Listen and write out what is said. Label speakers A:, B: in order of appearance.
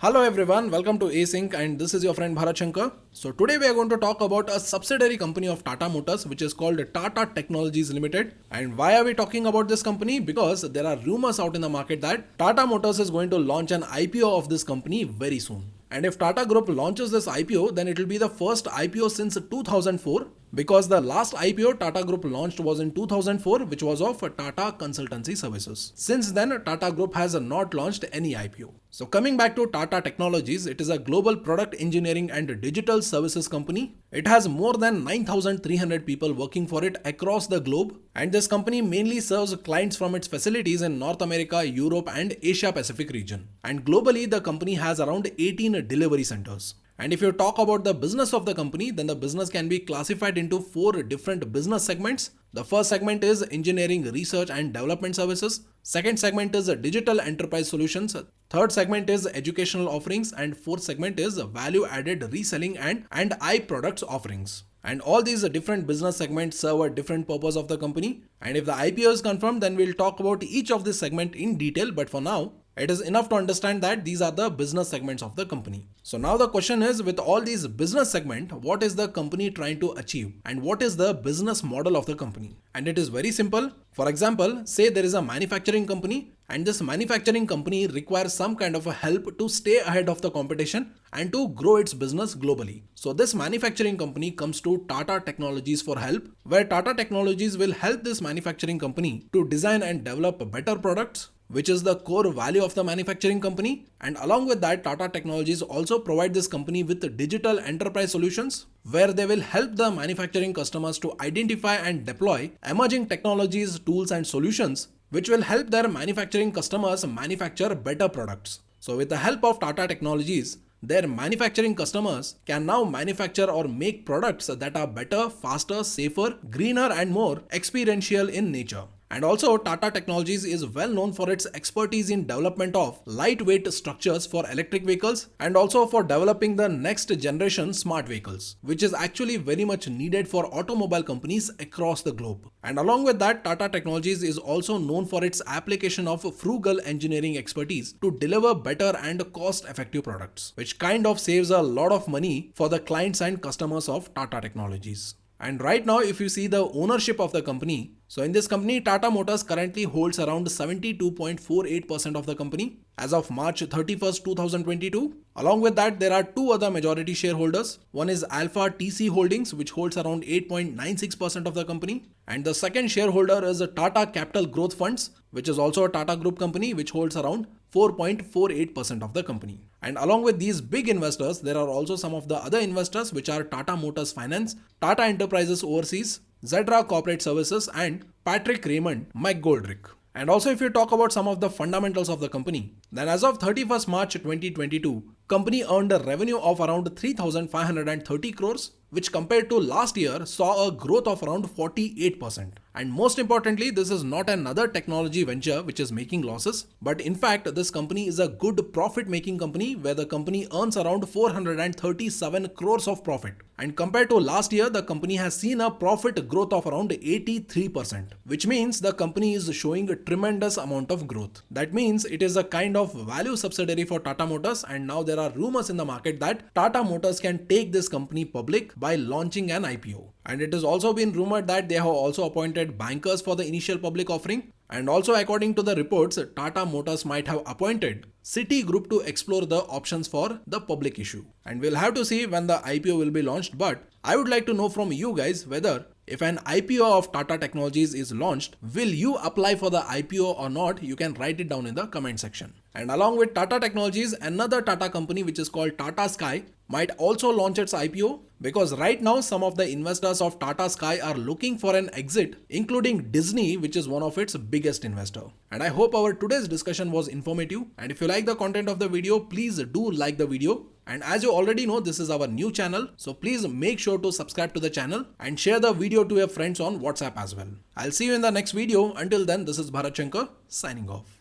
A: Hello everyone, welcome to Aceink and this is your friend Bharat Shankar. So today we are going to talk about a subsidiary company of Tata Motors which is called Tata Technologies Limited. And why are we talking about this company? Because there are rumors out in the market that Tata Motors is going to launch an IPO of this company very soon. And if Tata Group launches this IPO, then it will be the first IPO since 2004 because the last IPO Tata Group launched was in 2004 which was of Tata Consultancy Services. Since then, Tata Group has not launched any IPO. So coming back to Tata Technologies, it is a global product engineering and digital services company. It has more than 9,300 people working for it across the globe, and this company mainly serves clients from its facilities in North America, Europe and Asia Pacific region. And globally, the company has around 18 delivery centers. And if you talk about the business of the company, then the business can be classified into 4 different business segments. The first segment is engineering, research and development services. Second segment is digital enterprise solutions. Third segment is educational offerings, and fourth segment is value added reselling and I products offerings. And all these different business segments serve a different purpose of the company. And if the IPO is confirmed, then we'll talk about each of this segment in detail. But for now, it is enough to understand that these are the business segments of the company. So now the question is, with all these business segments, what is the company trying to achieve and what is the business model of the company? And it is very simple. For example, say there is a manufacturing company and this manufacturing company requires some kind of a help to stay ahead of the competition and to grow its business globally. So this manufacturing company comes to Tata Technologies for help, where Tata Technologies will help this manufacturing company to design and develop better products, which is the core value of the manufacturing company. And along with that, Tata Technologies also provide this company with digital enterprise solutions where they will help the manufacturing customers to identify and deploy emerging technologies, tools and solutions which will help their manufacturing customers manufacture better products. So with the help of Tata Technologies, their manufacturing customers can now manufacture or make products that are better, faster, safer, greener and more experiential in nature. And also, Tata Technologies is well known for its expertise in development of lightweight structures for electric vehicles and also for developing the next generation smart vehicles, which is actually very much needed for automobile companies across the globe. And along with that, Tata Technologies is also known for its application of frugal engineering expertise to deliver better and cost-effective products, which kind of saves a lot of money for the clients and customers of Tata Technologies. And right now, if you see the ownership of the company, so in this company, Tata Motors currently holds around 72.48% of the company as of March 31st, 2022. Along with that, there are two other majority shareholders. One is Alpha TC Holdings, which holds around 8.96% of the company. And the second shareholder is Tata Capital Growth Funds, which is also a Tata Group company, which holds around 4.48% of the company. And along with these big investors, there are also some of the other investors, which are Tata Motors Finance, Tata Enterprises Overseas, Zedra Corporate Services and Patrick Raymond McGoldrick. And also, if you talk about some of the fundamentals of the company, then as of 31st March 2022, company earned a revenue of around 3,530 crores, which compared to last year saw a growth of around 48%. And most importantly, this is not another technology venture which is making losses, but in fact, this company is a good profit-making company where the company earns around 437 crores of profit. And compared to last year, the company has seen a profit growth of around 83%, which means the company is showing a tremendous amount of growth. That means it is a kind of value subsidiary for Tata Motors, and now there are rumors in the market that Tata Motors can take this company public by launching an IPO. And it has also been rumored that they have also appointed bankers for the initial public offering. And also, according to the reports, Tata Motors might have appointed Citigroup to explore the options for the public issue. And we'll have to see when the IPO will be launched. But I would like to know from you guys whether if an IPO of Tata Technologies is launched, will you apply for the IPO or not? You can write it down in the comment section. And along with Tata Technologies, another Tata company which is called Tata Sky might also launch its IPO, because right now some of the investors of Tata Sky are looking for an exit, including Disney, which is one of its biggest investor. And I hope our today's discussion was informative. And if you like the content of the video, please do like the video. And as you already know, this is our new channel, so please make sure to subscribe to the channel and share the video to your friends on WhatsApp as well. I'll see you in the next video. Until then, this is Bharat Shankar signing off.